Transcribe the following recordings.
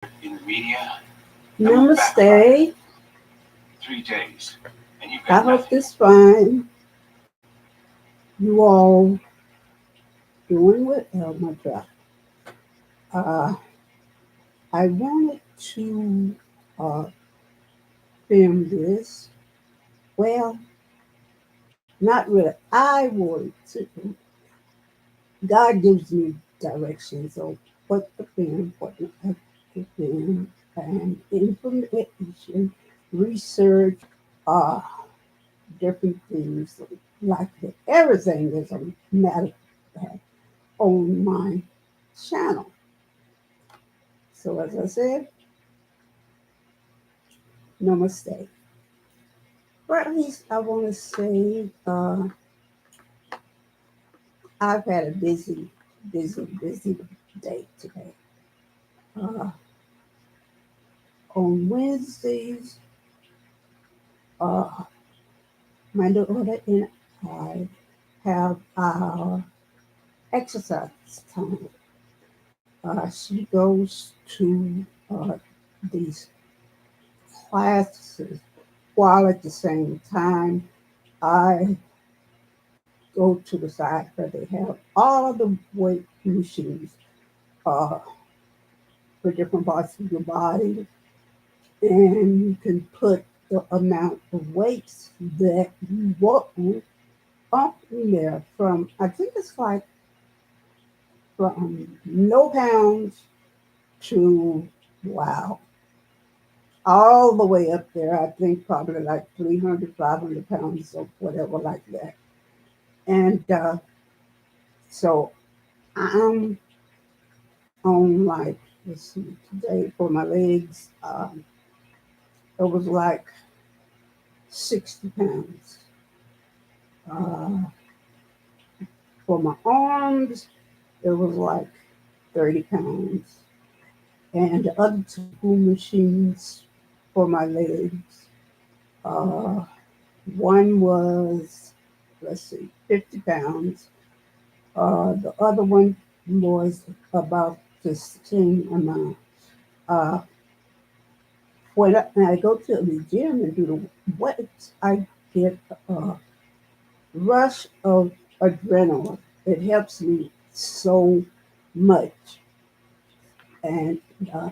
in the media, and we've Namaste. 3 days, and you've I got hope nothing. this find you all doing well, my child. Uh, I wanted to uh, film this. Well, not really. I wanted to. God gives me directions on what to film, what not to film, and information, research, uh, different things like that. Everything is a matter of fact on my channel. So as I said, namaste. Or at least I want to say I've had a busy day today. Uh, on Wednesdays, uh, my daughter and I have our exercise time. She goes to these classes while at the same time I go to the side where they have all the weight machines uh, for different parts of your body, and you can put the amount of weights that you want up in there from, I think it's like from no pounds to, wow, all the way up there. I think probably like 300, 500 pounds or whatever like that. And so I'm on like, let's see, today for my legs, it was like 60 pounds. Uh, for my arms, it was like 30 pounds. And the other two machines for my legs, uh, one was, let's see, 50 pounds. The other one was about the same amount. Uh, when I go to the gym and do the weights, I get a rush of adrenaline. It helps me so much. And uh,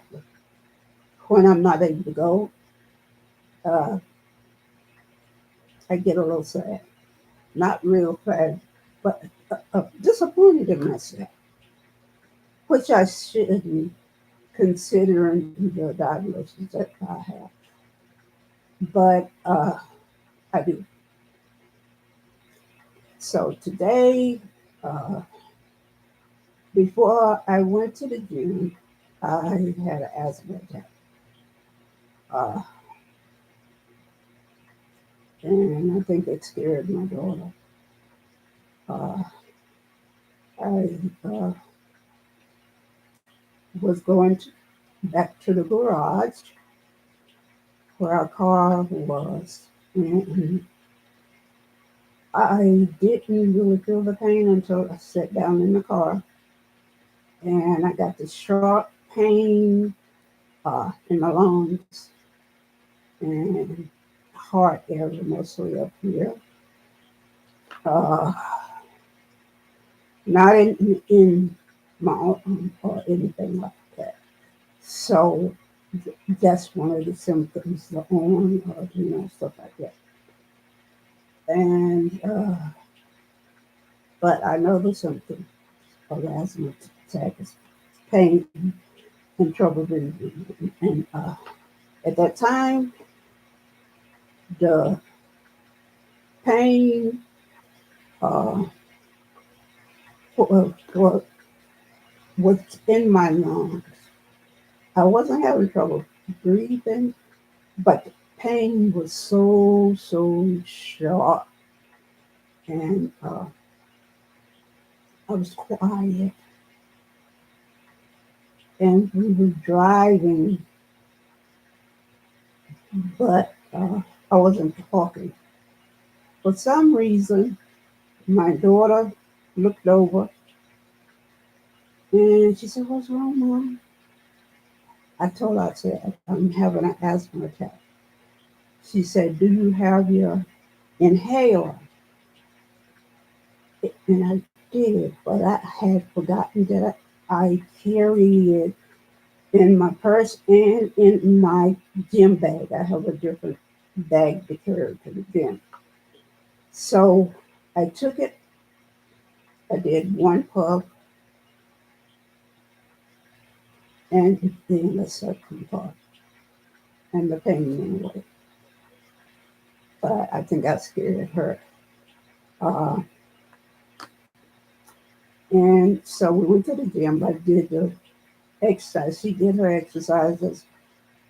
when I'm not able to go, uh, I get a little sad. Not real sad, but disappointed in myself, which I shouldn't considering the diagnosis that I have. But I do. So today, uh, before I went to the gym, I had an asthma attack. Uh, and I think it scared my daughter. Uh, I was going back to the garage where our car was, and I didn't really feel the pain until I sat down in the car, and I got this sharp pain in my lungs and heart area, mostly up here. Uh, not in my arm or anything like that. So that's one of the symptoms, the arm, or stuff like that. And but I know the symptom of asthma attack is pain and trouble breathing. And at that time, the pain uh, wa- was in my lungs. I wasn't having trouble breathing, but the pain was so sharp, and I was quiet, and we were driving, but I wasn't talking. For some reason, my daughter looked over and she said, "What's wrong, Mom?" I told her, I said, I'm having an asthma attack. She said, do you have your inhaler? And I did, but I had forgotten that I carry it in my purse and in my gym bag. I have a different bag to carry to the gym. So I took it, I did one puff, and then the second puff, and the pain went away. But I think I scared her. Uh, and so we went to the gym. I did the exercise. She did her exercises.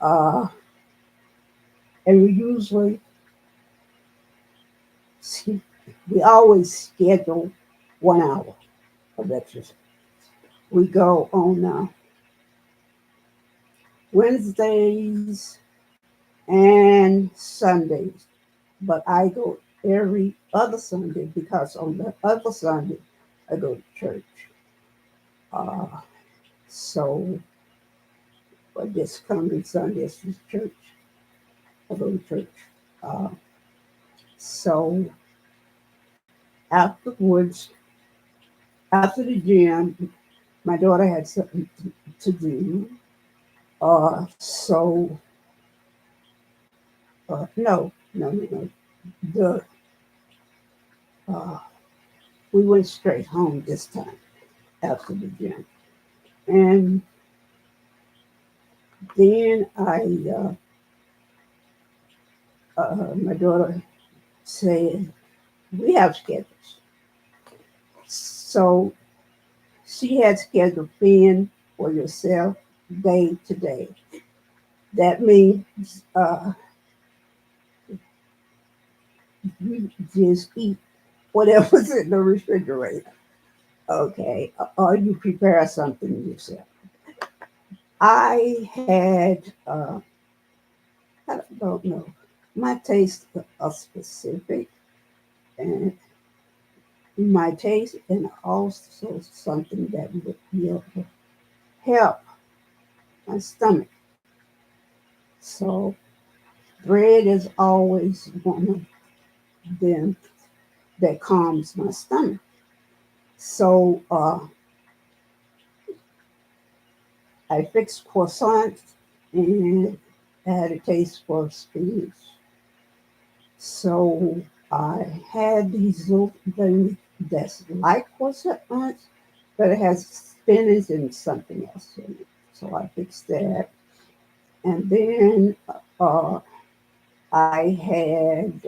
Uh, and she, we always schedule 1 hour of exercise. We go on Wednesdays and Sundays, but I go every other Sunday because on the other Sunday I go to church. Uh, so, but this coming Sunday is church. I go to church. Uh, so afterwards, after the gym, my daughter had something to do. So no. The uh, we went straight home this time after the gym, and then my daughter said we have schedules, so she had scheduled being for yourself day to day. That means you just eat whatever's in the refrigerator, okay, or you prepare something yourself. I had, I don't know, my tastes are specific, and my taste, and also something that would help my stomach. So bread is always one of them that calms my stomach. So I fixed croissants and I had a taste for spinach. So I had these little things that's like croissants, but it has spinach and something else in it. So I fixed that. And then uh, I had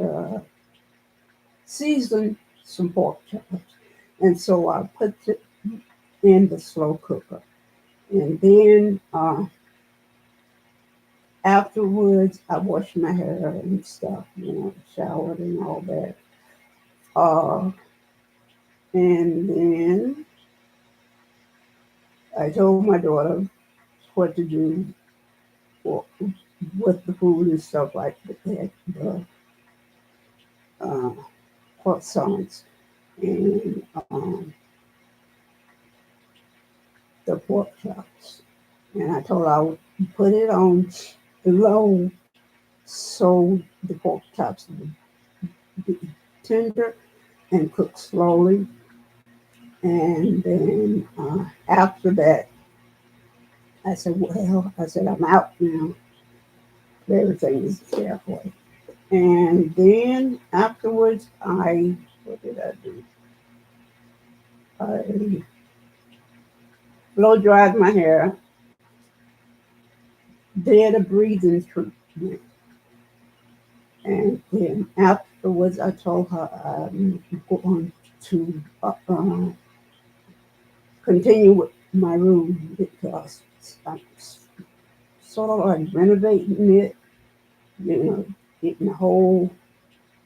seasoned some pork chops. And so I put it in the slow cooker. And then afterwards, I washed my hair and stuff, showered and all that. Uh, and then I told my daughter what to do for, with the food and stuff like that, the uh, croissants and the pork chops. And I told her I would put it on low so the pork chops would be tender and cook slowly. And then after that, I said, I'm out now. Everything is halfway. And then afterwards, what did I do? I blow dried my hair, did a breathing treatment. And then afterwards, I told her I'm going to continue with my room because I'm sort of like renovating it, getting the whole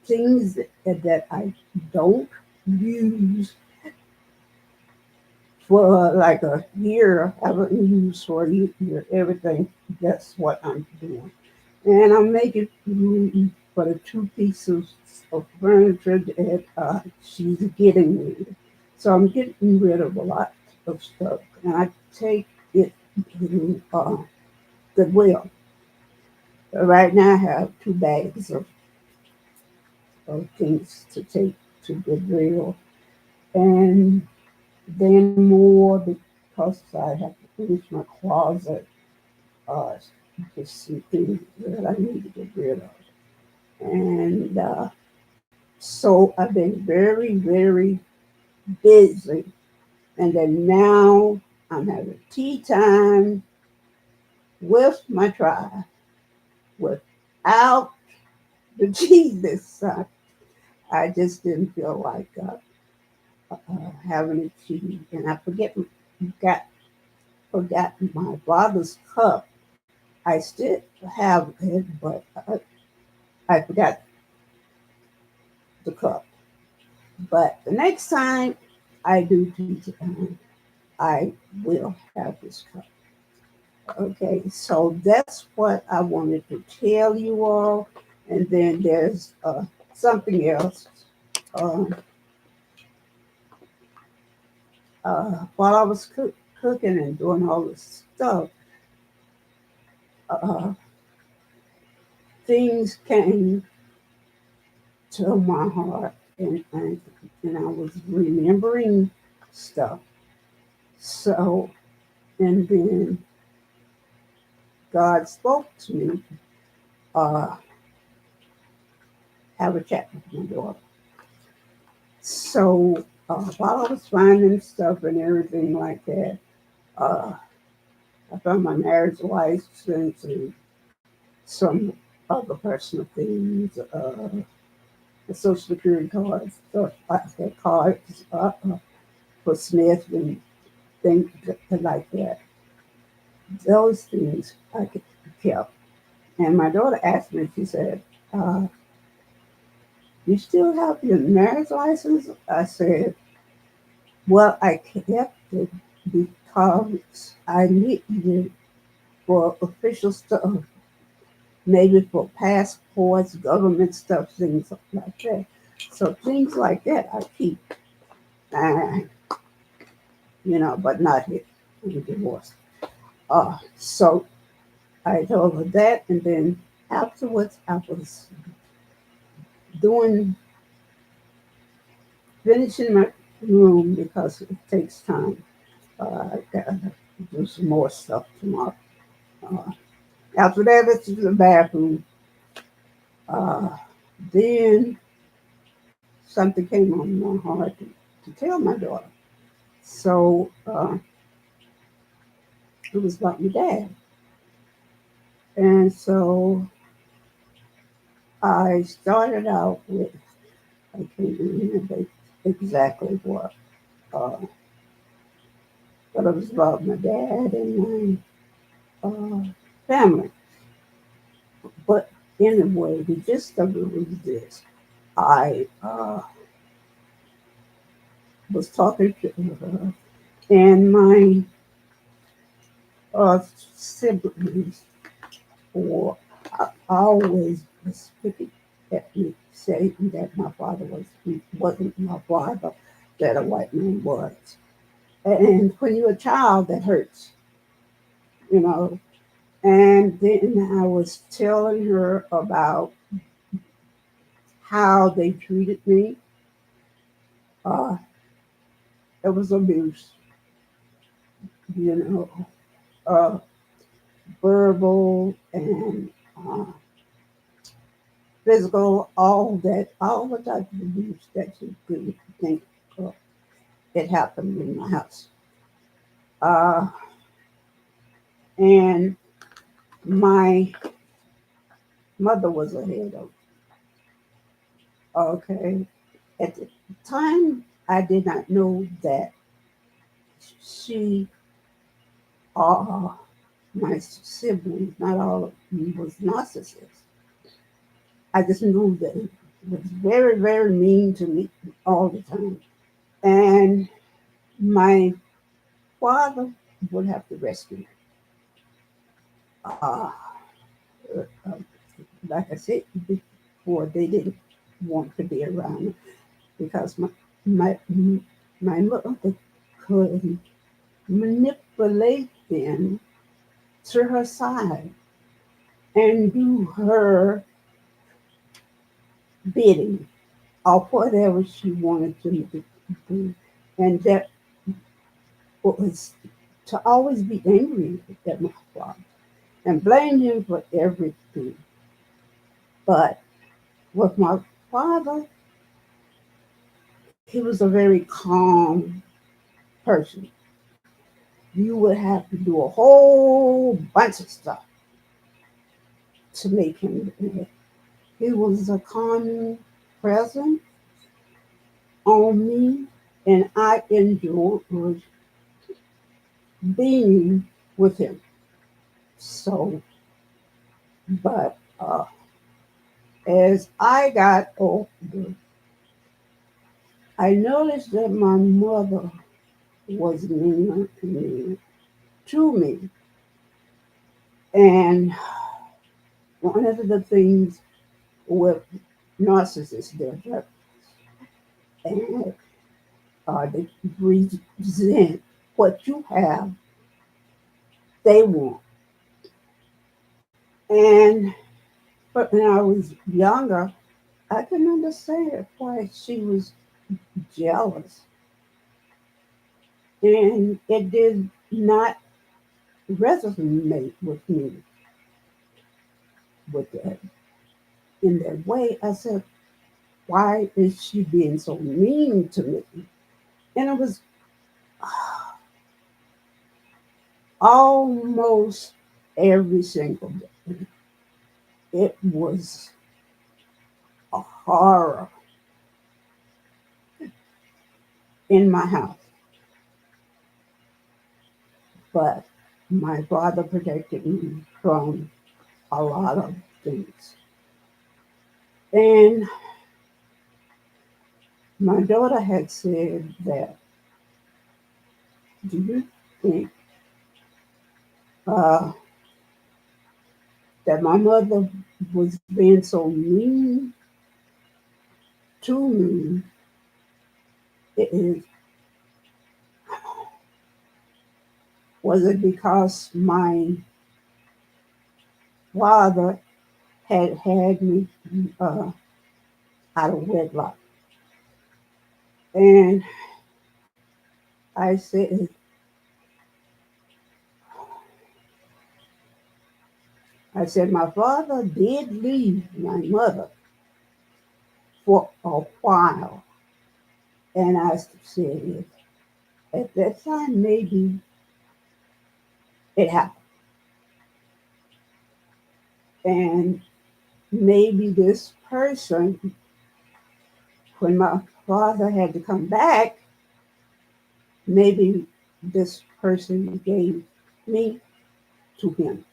things that I don't use for like a year. I haven't used for a year. Everything. That's what I'm doing, and I'm making room for the two pieces of furniture that she's getting rid. So I'm getting rid of a lot of stuff, and I take it to Goodwill. Right now, I have 2 bags of things to take to Goodwill, and then more because I have to finish my closet. Uh, just some things that I need to get rid of. And so I've been very, very busy. And then now I'm having tea time with my tribe without the tea this time. I just didn't feel like having a tea. And I forgot my father's cup. I still have it, but I forgot the cup. But the next time I do tea time, I will have this cup. Okay, so that's what I wanted to tell you all. And then there's something else. Uh, while I was cooking and doing all this stuff, uh, things came to my heart, and I was remembering stuff. So, and then God spoke to me, uh, have a chat with my daughter. So while I was finding stuff and everything like that, uh, I found my marriage license and some other personal things, the Social Security cards, stuff like that, cards for Smith and things like that. Those things I kept. And my daughter asked me, she said, "You still have your marriage license?" I said, "Well, I kept it because I needed it for official stuff, maybe for passports, government stuff, things like that. So things like that I keep, and but not here. I'm divorced. So I told her that, and then afterwards I was doing finishing my room because it takes time. I gotta do some more stuff tomorrow. Uh, After that, it's to the bathroom. Uh, then something came on my heart to tell my daughter. So it was about my dad. And so I started out with, I can't remember exactly what, uh, but it was about my dad and my family. But anyway, the gist of it was this. I was talking to her, and my siblings were always was picking at me, saying that my father wasn't my father, that a white man was. And when you're a child, that hurts, you know. And then I was telling her about how they treated me. Uh, it was abuse, you know, uh, verbal and physical, all the type of abuse that you could think of. It happened in my house. Uh, and my mother was ahead of. Okay. At the time, I did not know that she, uh, my siblings, not all of them, was narcissists. I just knew that it was very, very mean to me all the time. And my father would have to rescue me. Uh, uh, like I said before, they didn't want to be around me because my my mother could manipulate them to her side and do her bidding or whatever she wanted to do. And that was to always be angry at my father and blame him for everything. But with my father, he was a very calm person. You would have to do a whole bunch of stuff to make him mad. He was a calming presence on me, and I enjoyed being with him. So, but as I got older, I noticed that my mother was mean to me. And one of the things with narcissists, and they resent what you have, they want. And but when I was younger, I couldn't understand why she was jealous. And it did not resonate with me with that in that way. I said, why is she being so mean to me? And it was almost every single day. It was a horror in my house. But my father protected me from a lot of things. And my daughter had said that, do you think uh, that my mother was being so mean to me? It is, was it because my father had me uh, out of wedlock? And I said, my father did leave my mother for a while. And I said, at that time, maybe it happened. And maybe this person, when my father had to come back, maybe this person gave me to him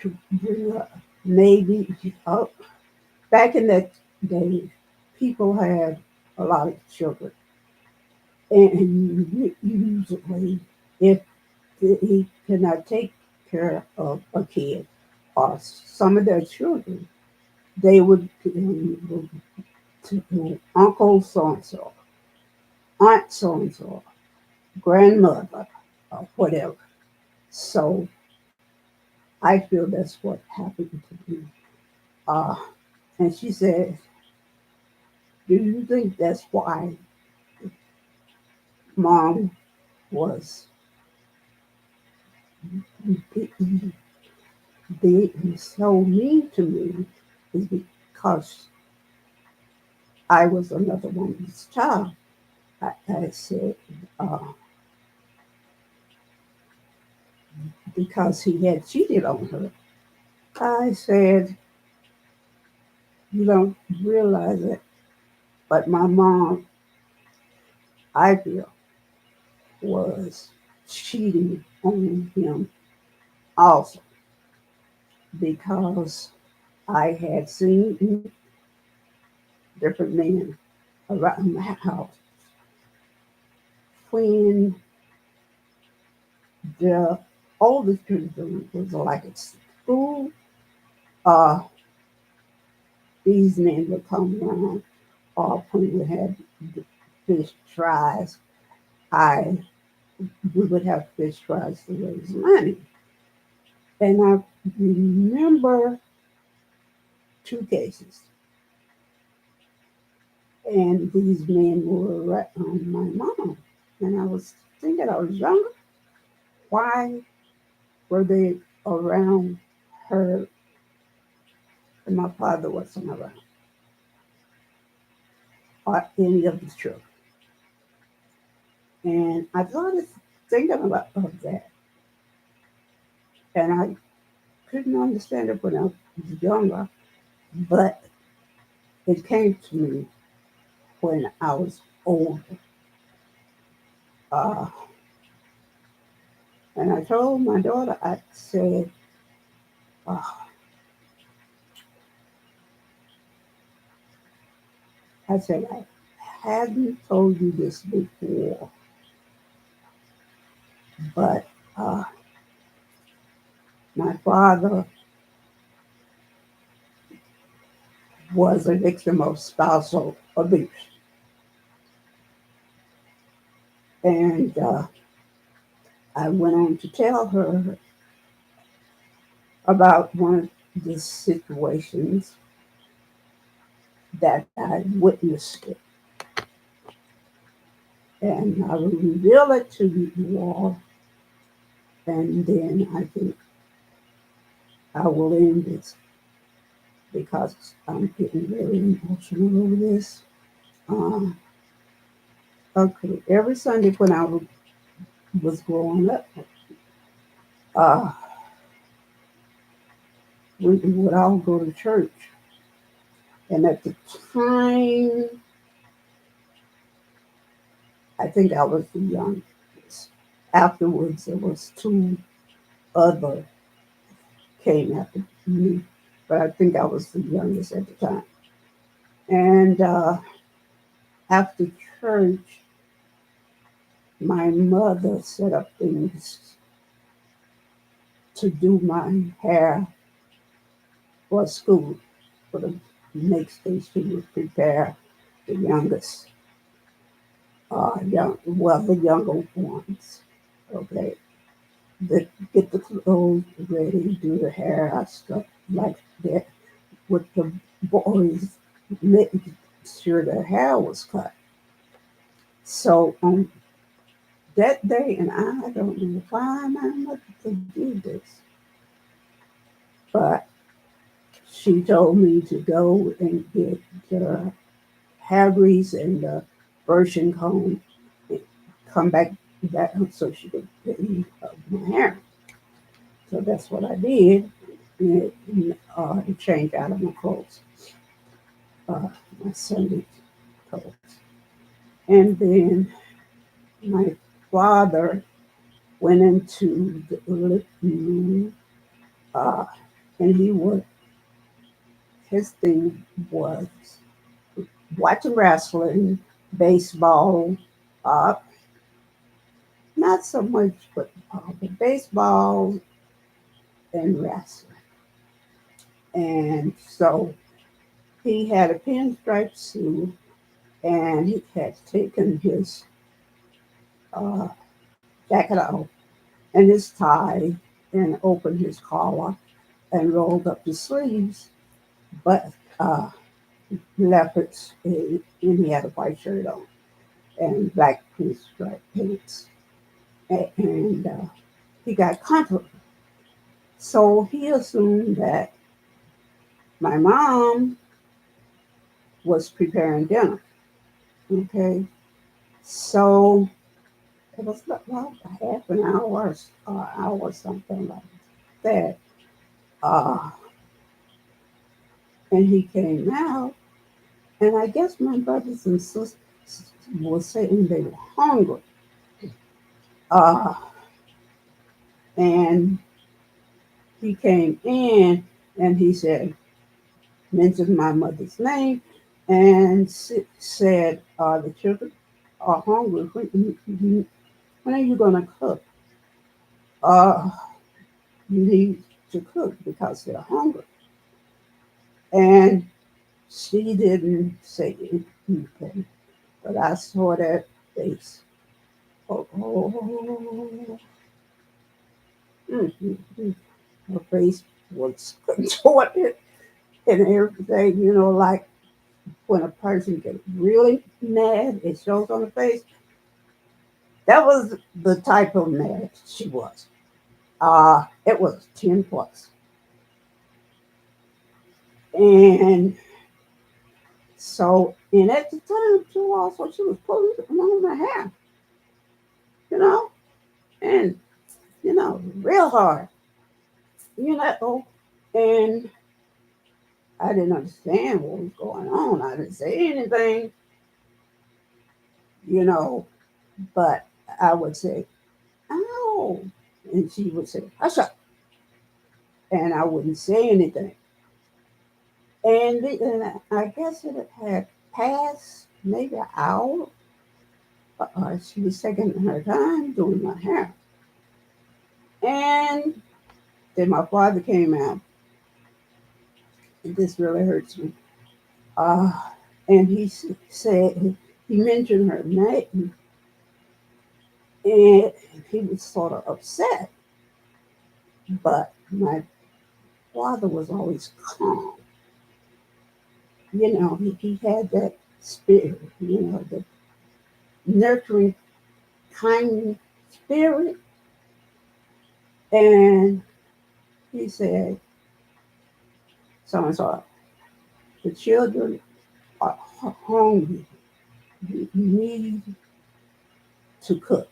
to bring up. Maybe back in that day, people had a lot of children. And usually, if he cannot take care of a kid or some of their children, they would to uncle so and so, aunt so and so, grandmother, or whatever. So I feel that's what happened to me. Uh, and she said, do you think that's why mom was being so mean to me? Is because I was another woman's child. I said, uh, because he had cheated on her. I said, you don't realize it, but my mom, I feel, was cheating on him also because I had seen different men around my house. When the oldest children was like at school, uh, these men would come around, or when we had the fish fries, I we would have fish fries to raise money. And I remember two cases. And these men were right on my mom. And I was thinking, I was younger. Why were they around her and my father wasn't around, or any of the children? And I started thinking about of that. And I couldn't understand it when I was younger, but it came to me when I was older. Uh, and I told my daughter, uh, I said, I hadn't told you this before, but uh, my father was a victim of spousal abuse. And I went on to tell her about one of the situations that I witnessed it. And I will reveal it to you all, and then I think I will end this because I'm getting very emotional over this. Uh, okay, every Sunday when I was growing up, uh, we would all go to church. And at the time, I think I was the youngest. Afterwards, there was two other came after me, but I think I was the youngest at the time. And after church, my mother set up things to do my hair for school. For the next day, she would prepare the youngest, the younger ones. Okay, get the clothes ready, do the hair, stuff like that. With the boys, making sure their hair was cut. So on that day, and I don't know why my mother could do this, but she told me to go and get the hair grease and the brushing comb and come back so she could clean up my hair. So that's what I did. And change out of my clothes, my Sunday clothes. And then my father went into the living room, uh, and his thing was watching wrestling, baseball, uh, not so much football, but baseball and wrestling. And so he had a pinstripe suit, and he had taken his uh, jacket off and his tie and opened his collar and rolled up the sleeves, but leopards, and he had a white shirt on and black pinstripe pants. And he got comfortable. So he assumed that my mom was preparing dinner. Okay. So it was about half an hour or hour, something like that. Uh, and he came out, and I guess my brothers and sisters were saying they were hungry. Uh, and he came in and he mentioned my mother's name and said, the children are hungry. When are you going to cook? Uh, you need to cook because they're hungry. And she didn't say anything, but I saw that face. Oh, oh, mm, mm, mm. her face was contorted and everything, like when a person gets really mad, it shows on the face. That was the type of mad she was. It was 10 plus. And so, and at the time, too, also, she was pulling on my hair, you know, and, real hard, and I didn't understand what was going on. I didn't say anything, you know, but I would say, ow, and she would say, hush up, and I wouldn't say anything. And I guess it had passed maybe an hour. She was taking her time doing my hair. And then my father came out, and this really hurts me. Uh, and said, he mentioned her name, and he was sort of upset. But my father was always calm. He had that spirit, the nurturing, kind spirit. And he said, so and so, the children are hungry. You need to cook.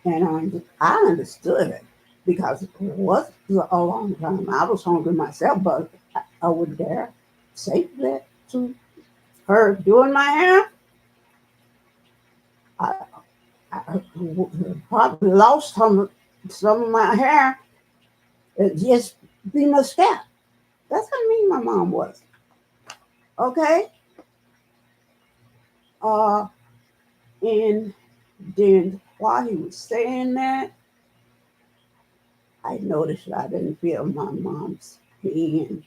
And I understood it because it was a long time. I was hungry myself, but I would dare say that to her doing my hair. I, I probably lost some of my hair. It just be my scalp. That's how mean my mom was. Okay? Uh, and then while he was saying that, I noticed I didn't feel my mom's hand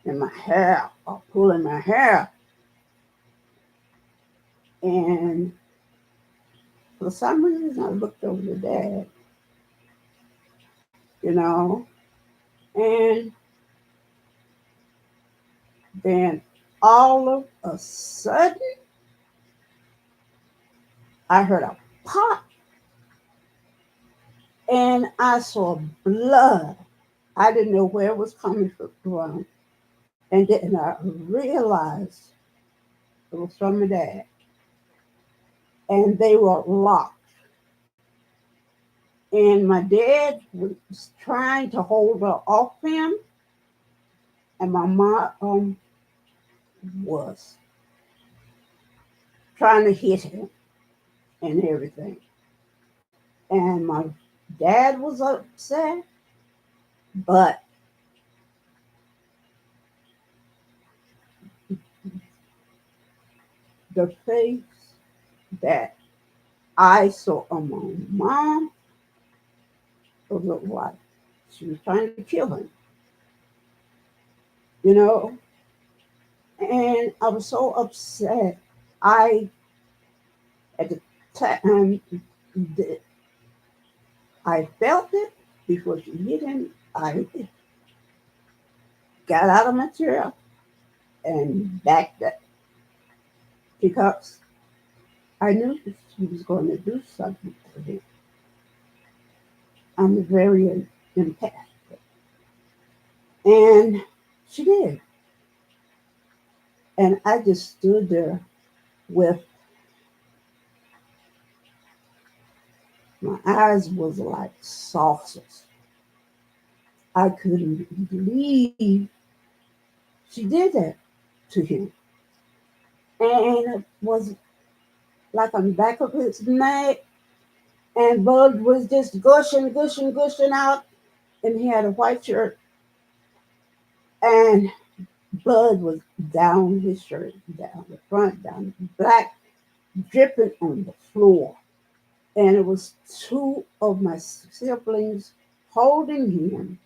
in my hair or pulling my hair. And for some reason, I looked over to Dad, you know, and then all of a sudden, I heard a pop and I saw blood. I didn't know where it was coming from. And then I realized it was from my dad. And they were locked. And my dad was trying to hold her off him. And my mom was trying to hit him and everything. And my dad was upset, but the face that I saw on my mom looked like she was trying to kill him, you know. And I was so upset. I, at the time, I felt it before she hit him. I got out of my chair and backed up because I knew that she was going to do something to him. I'm very empath. And she did. And I just stood there with my eyes was like saucers. I couldn't believe she did that to him. And it was like on the back of his neck, and blood was just gushing out. And he had a white shirt, and blood was down his shirt, down the front, down the back, dripping on the floor. And it was two of my siblings holding him,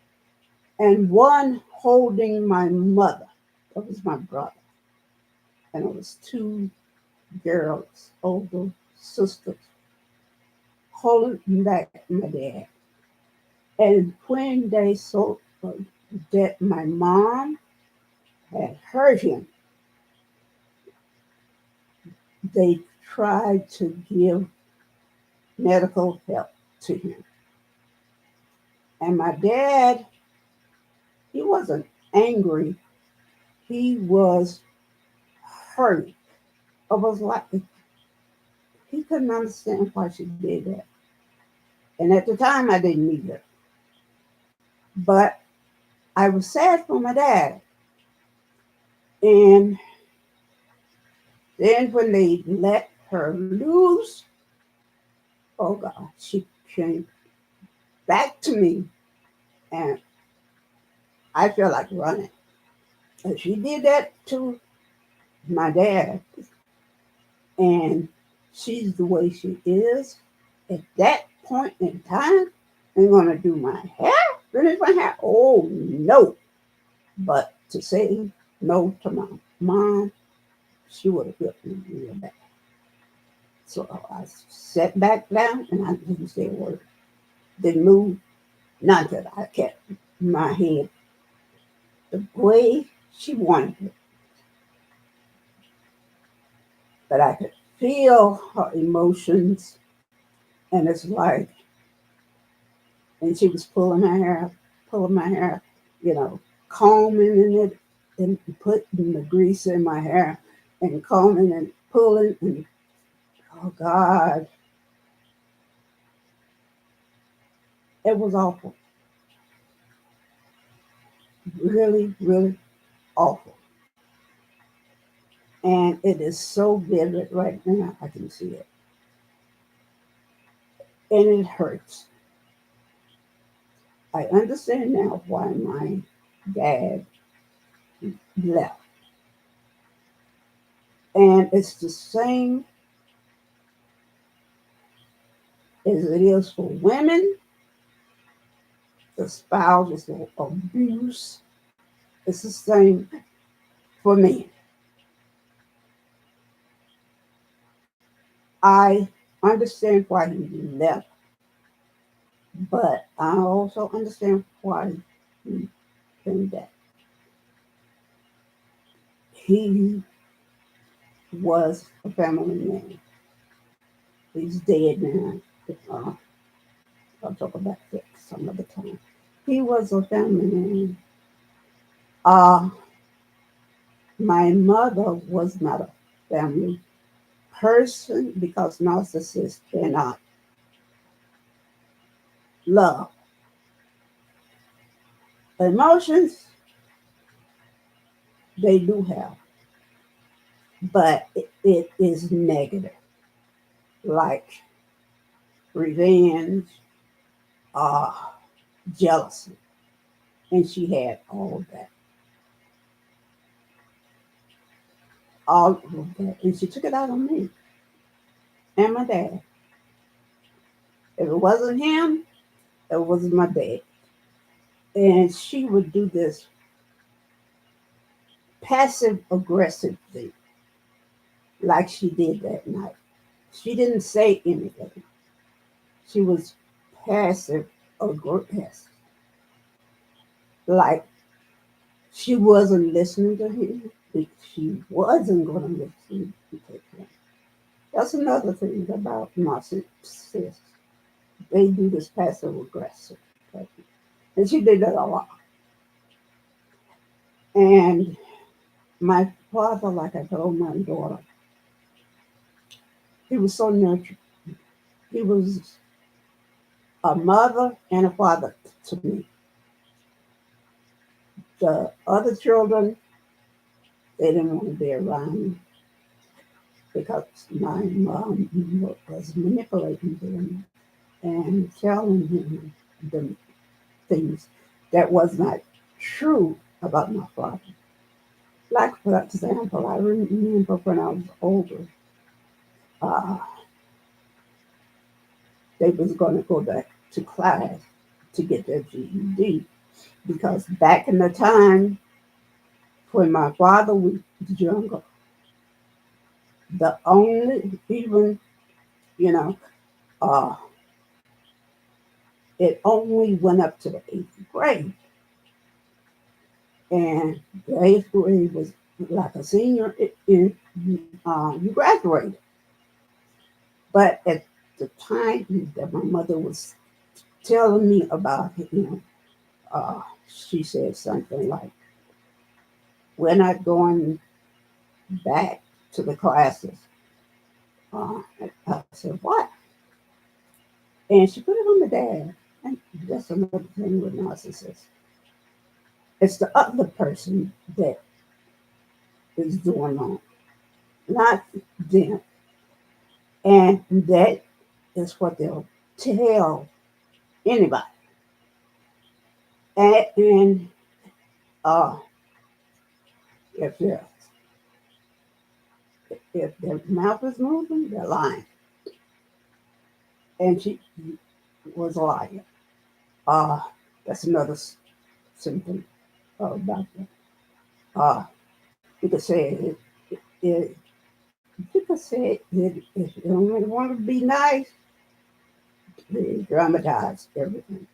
and one holding my mother. That was my brother. And it was two girls, older sisters, holding back my dad. And when they saw that my mom had hurt him, they tried to give medical help to him. And my dad, he wasn't angry, he was hurt. It was like he couldn't understand why she did that. And at the time, I didn't either. But I was sad for my dad. And then when they let her loose, oh God, she came back to me and I felt like running. And she did that to my dad. And she's the way she is. At that point in time, I'm going to do my hair, finish my hair. Oh, no. But to say no to my mom, she would have whipped me real bad. So I sat back down and I didn't say a word. Didn't move, nothing. I kept my head the way she wanted it. But I could feel her emotions, and it's like, and she was pulling my hair, combing in it and putting the grease in my hair and combing and pulling and oh God, it was awful. Really, really awful. And it is so vivid right now. I can see it. And it hurts. I understand now why my dad left. And it's the same as it is for women, the spousal abuse. It's the same for me. I understand why he left, but I also understand why he came back. He was a family man. He's dead now. Uh, I'll talk about that some other time. He was a family man. Uh, my mother was not a family person because narcissists cannot love. Emotions, they do have, but it is negative, like revenge, uh, jealousy. And she had all of that. All of that. And she took it out on me and my dad. If it wasn't him, it was my dad. And she would do this passive aggressive thing like she did that night. She didn't say anything. She was passive aggressive. Like she wasn't listening to him. She wasn't going to listen to him. That's another thing about narcissists. They do this passive aggressive thing. And she did that a lot. And my father, like I told my daughter, he was so nurturing. He was a mother and a father to me. The other children, they didn't want to be around me because my mom was manipulating them and telling him the things that was not true about my father. Like, for example, I remember when I was older, uh, they was going to go back to class to get their GED because back in the time when my father was younger, the only, even, you know, uh, it only went up to the 8th grade. And the 8th grade was like a senior you graduated. But at the time that my mother was telling me about him, she said something like, "We're not going back to the classes." I said, "What?" And she put it on the dad. And that's another thing with narcissists. It's the other person that is doing wrong, not them. And that is what they'll tell anybody. And uh, if their if their mouth is moving, they're lying. And she was lying. Uh, that's another symptom about that. You could say it, you could say if you don't want to be nice, they dramatize everything.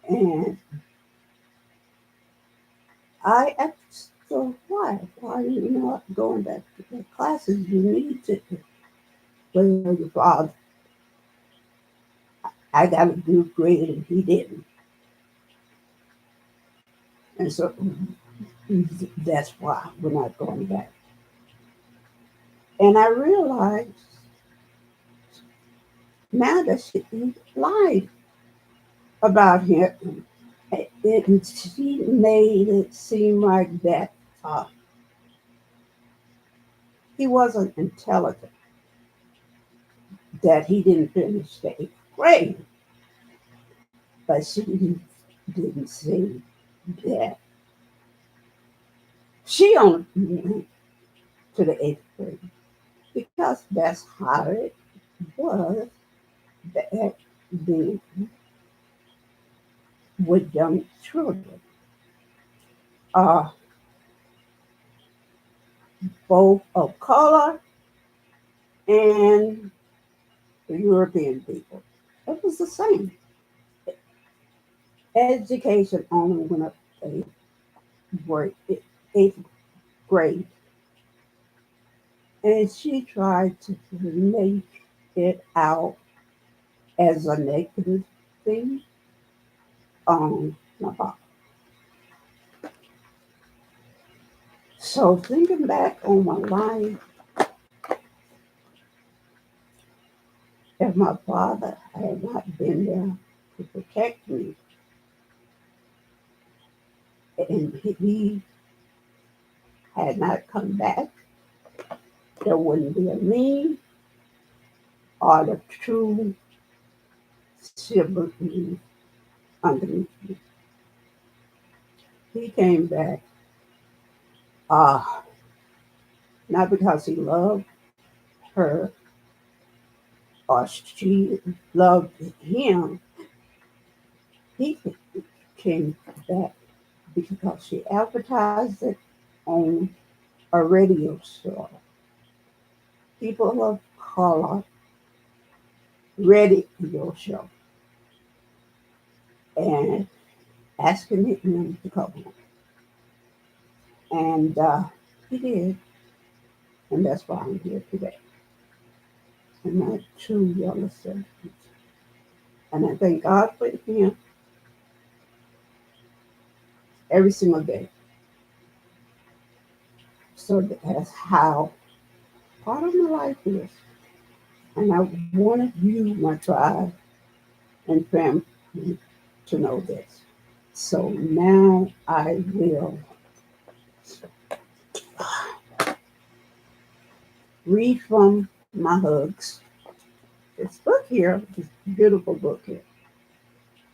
And I asked, so why are you not going back to the classes? You need to. Well, your father, I got a good grade and he didn't. And so that's why we're not going back. And I realized now that she lied about him. She made it seem like that uh, he wasn't intelligent, that he didn't finish the 8th grade. But she didn't say that. She only went to the 8th grade because that's how it was back then with young children. Uh, both of color and the European people. It was the same. Education only went up to grade, 8th grade, and she tried to make it out as a negative thing. My father. So thinking back on my life, if my father had not been there to protect me, and he had not come back, there wouldn't be a me or the true sibling underneath me. He came back, uh, not because he loved her or she loved him. He came back because she advertised it on a radio show. People of color radio show and asking him to come on. And he did. And that's why I'm here today. And my true younger siblings. And I thank God for him every single day. So that's how part of my life is. And I wanted you, my tribe and family, to know this. So now I will read from my hugs. This book here, this beautiful book here.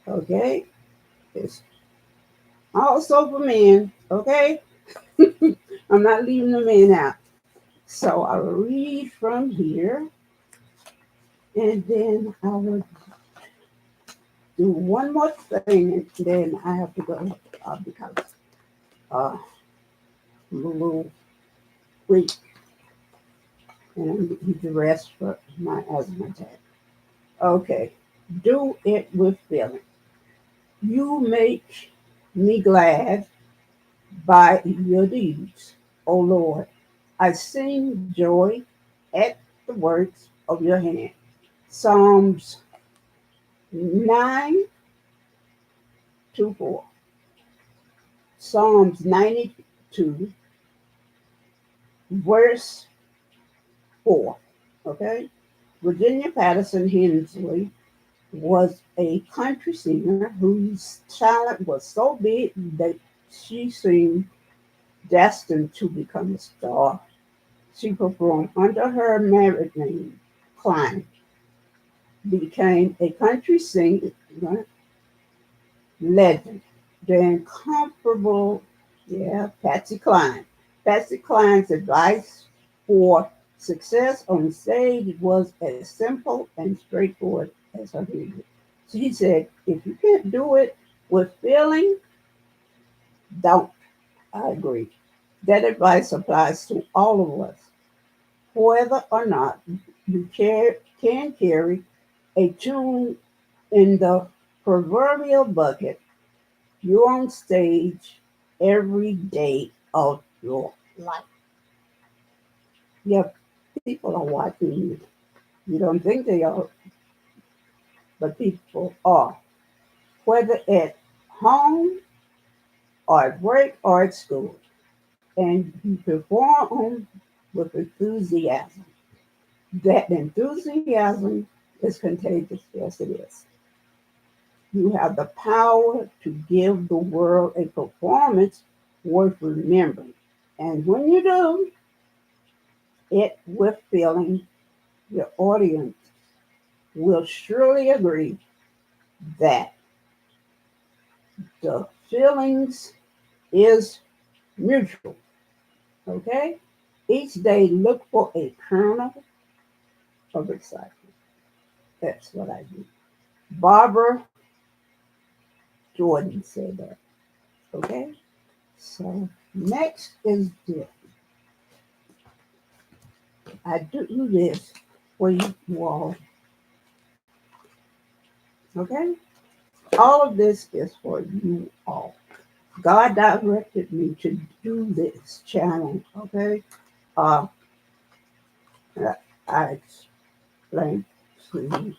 Okay? It's also for men. Okay? I'm not leaving the men out. So I will read from here and then I will do one more thing and then I have to go because I'm a little weak and I need to rest for my asthma attack. Okay. Do it with feeling. You make me glad by your deeds, O Lord. I sing joy at the works of your hand. Psalms 9 to 4. Psalms 92, verse 4. Okay? Virginia Patterson Hensley was a country singer whose talent was so big that she seemed destined to become a star. She performed under her married name, Klein, became a country singer legend. The incomparable, Patsy Cline. Patsy Cline's advice for success on stage was as simple and straightforward as her music. She said, if you can't do it with feeling, don't. I agree. That advice applies to all of us. Whether or not you can carry a tune in the proverbial bucket, you're on stage every day of your life. Yeah, people are watching you. You don't think they are, but people are. Whether at home or at work or at school. And you perform with enthusiasm. That enthusiasm is contagious. Yes, it is. You have the power to give the world a performance worth remembering. And when you do it with feeling, your audience will surely agree that the feelings is mutual. Okay? Each day, look for a kernel of excitement. That's what I do. Barbara Jordan said that. Okay? So, next is this. I do this for you all. Okay? All of this is for you all. God directed me to do this channel. Okay? Uh, I explained to you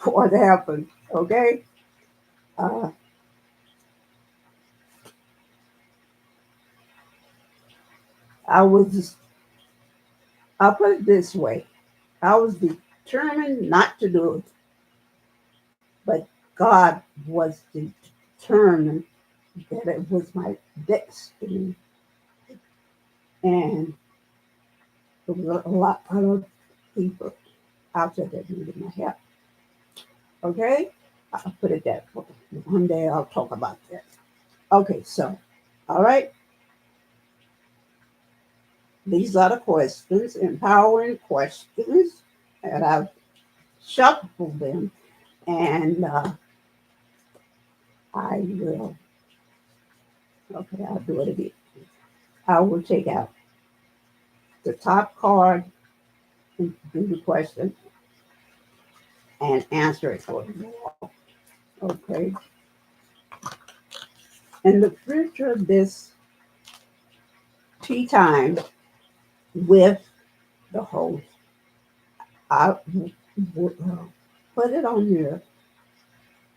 what happened. Okay? Uh, I was, I'll put it this way. I was determined not to do it, but God was determined that it was my destiny. And there was a lot of people out there that needed my help. Okay? I'll put it that way. One day I'll talk about that. Okay, so, all right. These are the questions, empowering questions, and I've shuffled them, and I will, okay, I'll do it again. I will take out the top card and do the question and answer it for you all. Okay. In the future of this tea time with the host, I will put it on here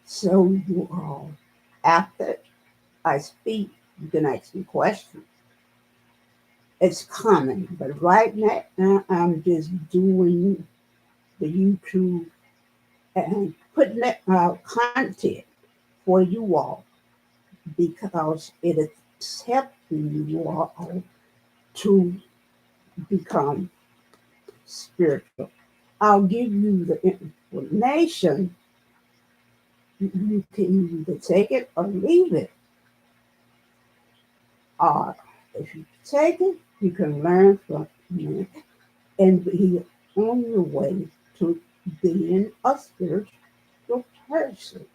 so you all, after I speak, you can ask me questions. It's coming, but right now I'm just doing the YouTube and putting out content for you all because it is helping you all to become spiritual. I'll give you the information. You can either take it or leave it. Or if you take it, you can learn from it and be on your way to being a spiritual person.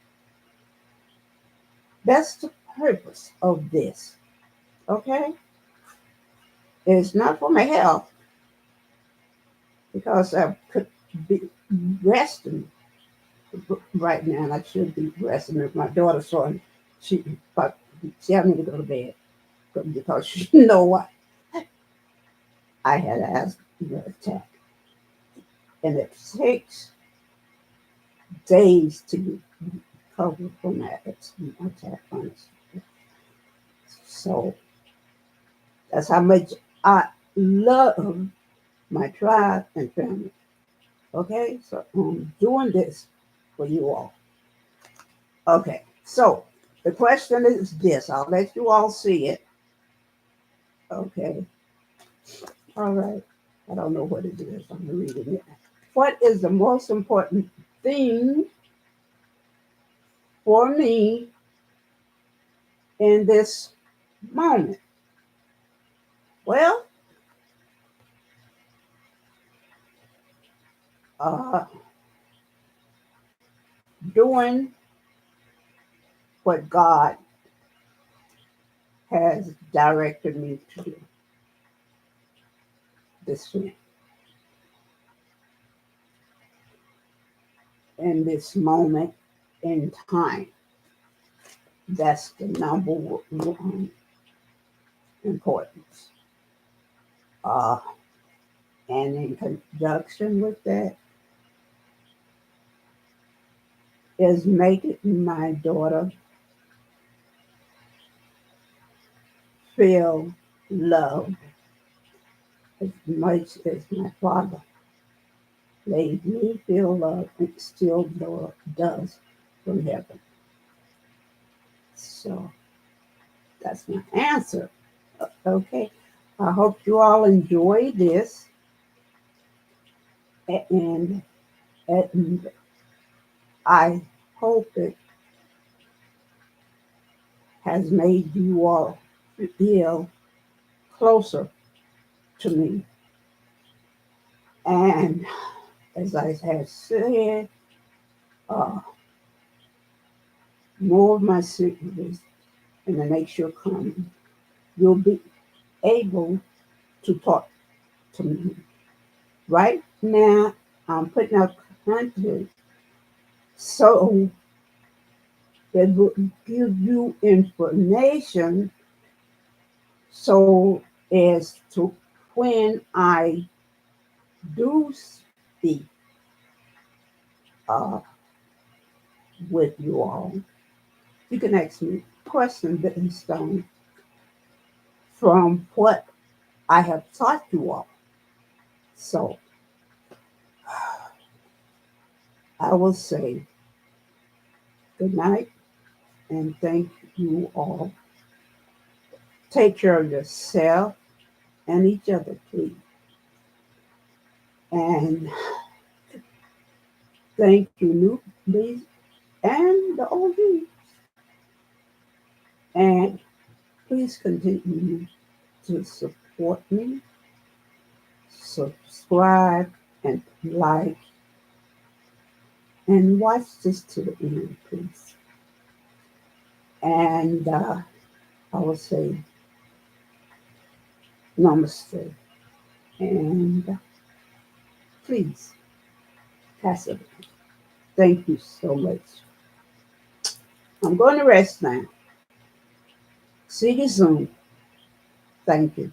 That's the purpose of this. Okay? It's not for my health because I've be resting right now, and I should be resting. If my daughter saw it, but she had me to go to bed because she know what I had asthma attack, and it takes days to recover from that asthma attack. Honestly, so that's how much I love my tribe and family. Okay, so I'm doing this for you all. Okay, so the question is this. I'll let you all see it. Okay, all right. I don't know what it is. I'm reading it. What is the most important thing for me in this moment? Well, uh, doing what God has directed me to do this week, in this moment in time. That's the number one importance. Uh, and in conjunction with that is making my daughter feel loved as much as my father made me feel loved and still does from heaven. So that's my answer. Okay. I hope you all enjoy this. And, and I hope it has made you all feel closer to me. And as I have said, uh, more of my series in the next year coming, you'll be able to talk to me. Right now, I'm putting out content so it will give you information so as to when I do speak uh, with you all, you can ask me questions based on from what I have taught you all. So I will say good night and thank you all. Take care of yourself and each other, please. And thank you, newbies and the OGs. And please continue to support me, subscribe, and like, and watch this to the end, please. And I will say namaste. And please pass it. Thank you so much. I'm going to rest now. See you soon. Thank you.